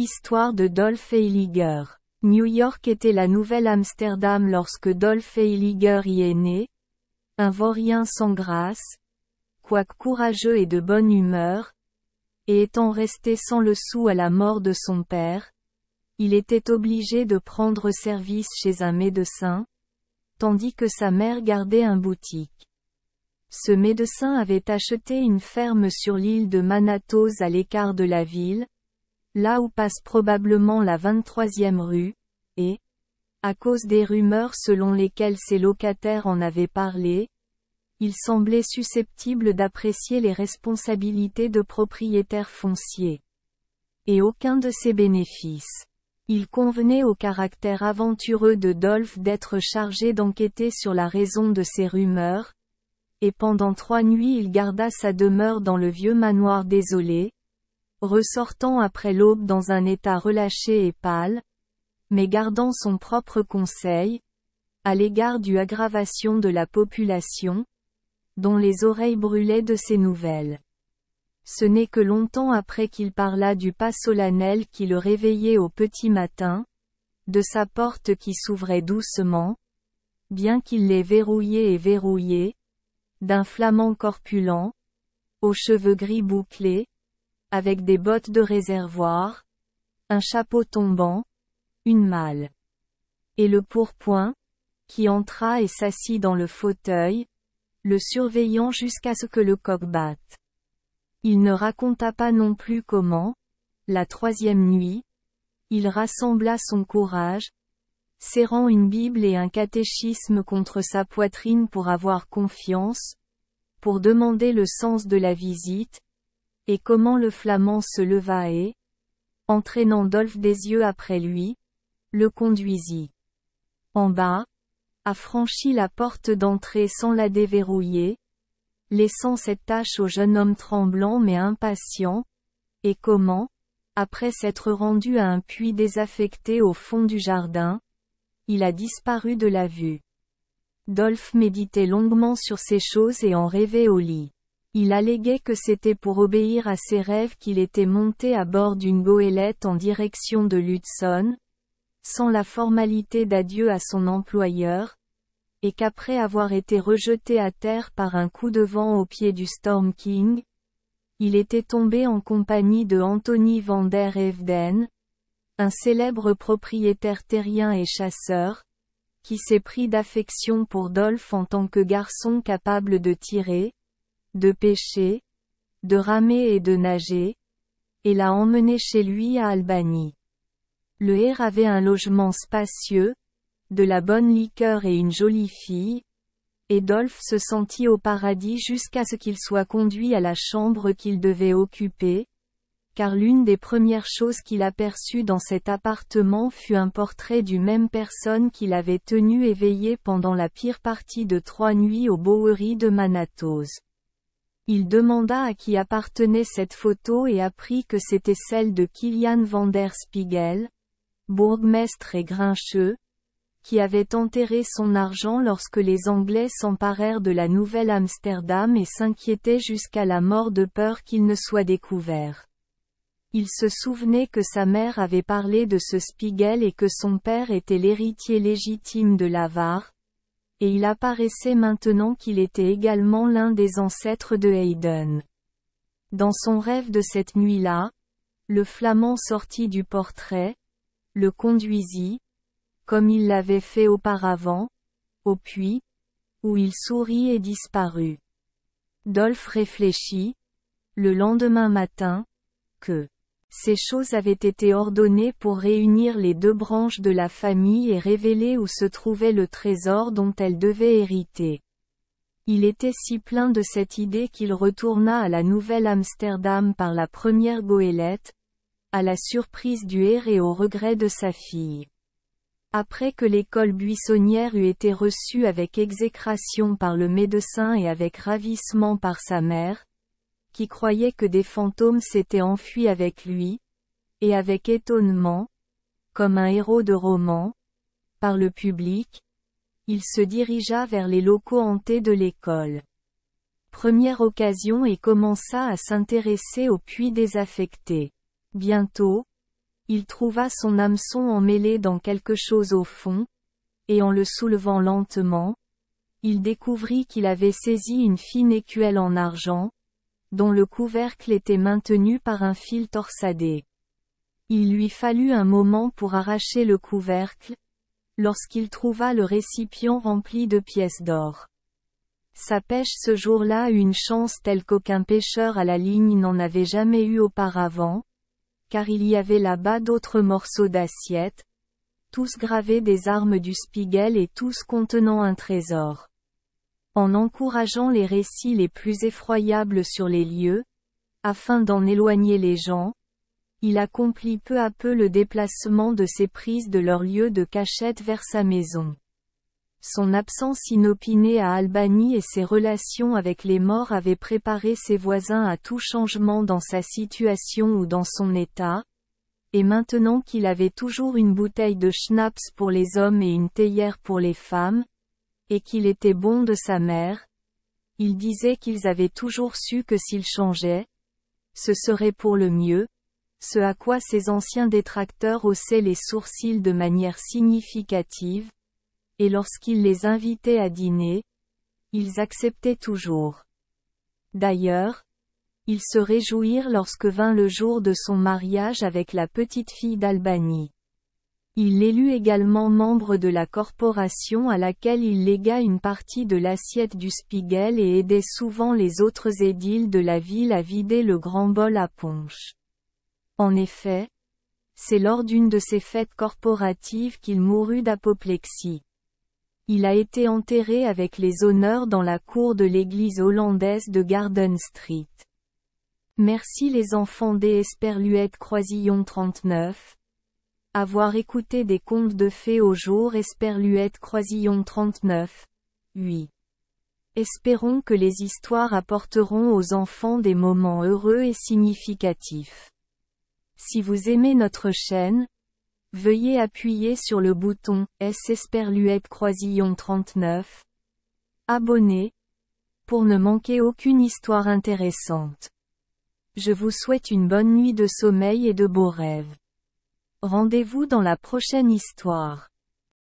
Histoire de Dolph Heiliger. New York était la nouvelle Amsterdam lorsque Dolph Heiliger y est né. Un vaurien sans grâce, quoique courageux et de bonne humeur, et étant resté sans le sou à la mort de son père, il était obligé de prendre service chez un médecin, tandis que sa mère gardait un boutique. Ce médecin avait acheté une ferme sur l'île de Manatos à l'écart de la ville, là où passe probablement la 23e rue, et, à cause des rumeurs selon lesquelles ses locataires en avaient parlé, il semblait susceptible d'apprécier les responsabilités de propriétaire foncier. Et aucun de ses bénéfices. Il convenait au caractère aventureux de Dolph d'être chargé d'enquêter sur la raison de ces rumeurs, et pendant 3 nuits il garda sa demeure dans le vieux manoir désolé, ressortant après l'aube dans un état relâché et pâle, mais gardant son propre conseil, à l'égard du aggravation de la population, dont les oreilles brûlaient de ces nouvelles. Ce n'est que longtemps après qu'il parla du pas solennel qui le réveillait au petit matin, de sa porte qui s'ouvrait doucement, bien qu'il l'ait verrouillée et verrouillée, d'un flamand corpulent, aux cheveux gris bouclés, avec des bottes de réservoir, un chapeau tombant, une malle. Et le pourpoint, qui entra et s'assit dans le fauteuil, le surveillant jusqu'à ce que le coq batte. Il ne raconta pas non plus comment, la 3e nuit, il rassembla son courage, serrant une Bible et un catéchisme contre sa poitrine pour avoir confiance, pour demander le sens de la visite, et comment le flamand se leva et, entraînant Dolph des yeux après lui, le conduisit. En bas, a franchi la porte d'entrée sans la déverrouiller, laissant cette tâche au jeune homme tremblant mais impatient, et comment, après s'être rendu à un puits désaffecté au fond du jardin, il a disparu de la vue. Dolph méditait longuement sur ces choses et en rêvait au lit. Il alléguait que c'était pour obéir à ses rêves qu'il était monté à bord d'une goélette en direction de l'Hudson, sans la formalité d'adieu à son employeur, et qu'après avoir été rejeté à terre par un coup de vent au pied du Storm King, il était tombé en compagnie de Anthony van der Eefden, un célèbre propriétaire terrien et chasseur, qui s'est pris d'affection pour Dolph en tant que garçon capable de tirer, de pêcher, de ramer et de nager, et l'a emmené chez lui à Albany. Le Hare avait un logement spacieux, de la bonne liqueur et une jolie fille, et Dolph se sentit au paradis jusqu'à ce qu'il soit conduit à la chambre qu'il devait occuper, car l'une des premières choses qu'il aperçut dans cet appartement fut un portrait du même personne qu'il avait tenu éveillé pendant la pire partie de 3 nuits au Bowery de Manatos. Il demanda à qui appartenait cette photo et apprit que c'était celle de Kilian van der Spiegel, bourgmestre et grincheux, qui avait enterré son argent lorsque les Anglais s'emparèrent de la Nouvelle Amsterdam et s'inquiétaient jusqu'à la mort de peur qu'il ne soit découvert. Il se souvenait que sa mère avait parlé de ce Spiegel et que son père était l'héritier légitime de l'Avar, et il apparaissait maintenant qu'il était également l'un des ancêtres de Hayden. Dans son rêve de cette nuit-là, le flamand sortit du portrait, le conduisit, comme il l'avait fait auparavant, au puits, où il sourit et disparut. Dolph réfléchit, le lendemain matin, que ces choses avaient été ordonnées pour réunir les 2 branches de la famille et révéler où se trouvait le trésor dont elle devait hériter. Il était si plein de cette idée qu'il retourna à la Nouvelle Amsterdam par la première goélette, à la surprise du Hare et au regret de sa fille. Après que l'école buissonnière eut été reçue avec exécration par le médecin et avec ravissement par sa mère, qui croyait que des fantômes s'étaient enfuis avec lui, et avec étonnement, comme un héros de roman, par le public, il se dirigea vers les locaux hantés de l'école. Première occasion et commença à s'intéresser aux puits désaffectés. Bientôt, Il trouva son hameçon emmêlé dans quelque chose au fond, et en le soulevant lentement, il découvrit qu'il avait saisi une fine écuelle en argent, dont le couvercle était maintenu par un fil torsadé. Il lui fallut un moment pour arracher le couvercle, lorsqu'il trouva le récipient rempli de pièces d'or. Sa pêche ce jour-là eut une chance telle qu'aucun pêcheur à la ligne n'en avait jamais eu auparavant, car il y avait là-bas d'autres morceaux d'assiettes, tous gravés des armes du Spiegel et tous contenant un trésor. En encourageant les récits les plus effroyables sur les lieux, afin d'en éloigner les gens, il accomplit peu à peu le déplacement de ses prises de leur lieu de cachette vers sa maison. Son absence inopinée à Albany et ses relations avec les morts avaient préparé ses voisins à tout changement dans sa situation ou dans son état, et maintenant qu'il avait toujours une bouteille de schnapps pour les hommes et une théière pour les femmes, et qu'il était bon de sa mère, il disait qu'ils avaient toujours su que s'il changeait, ce serait pour le mieux, ce à quoi ses anciens détracteurs haussaient les sourcils de manière significative, et lorsqu'il les invitait à dîner, ils acceptaient toujours. D'ailleurs, ils se réjouirent lorsque vint le jour de son mariage avec la petite fille d'Albany. Il l'élut également membre de la corporation à laquelle il légua une partie de l'assiette du Spiegel et aidait souvent les autres édiles de la ville à vider le grand bol à punch. En effet, c'est lors d'une de ces fêtes corporatives qu'il mourut d'apoplexie. Il a été enterré avec les honneurs dans la cour de l'église hollandaise de Garden Street. Merci les enfants des Esperluette Croisillon 39. Avoir écouté des contes de fées au jour Esperluette Croisillon 39. 8. Espérons que les histoires apporteront aux enfants des moments heureux et significatifs. Si vous aimez notre chaîne, veuillez appuyer sur le bouton S Esperluette Croisillon 39. Abonner, pour ne manquer aucune histoire intéressante. Je vous souhaite une bonne nuit de sommeil et de beaux rêves. Rendez-vous dans la prochaine histoire.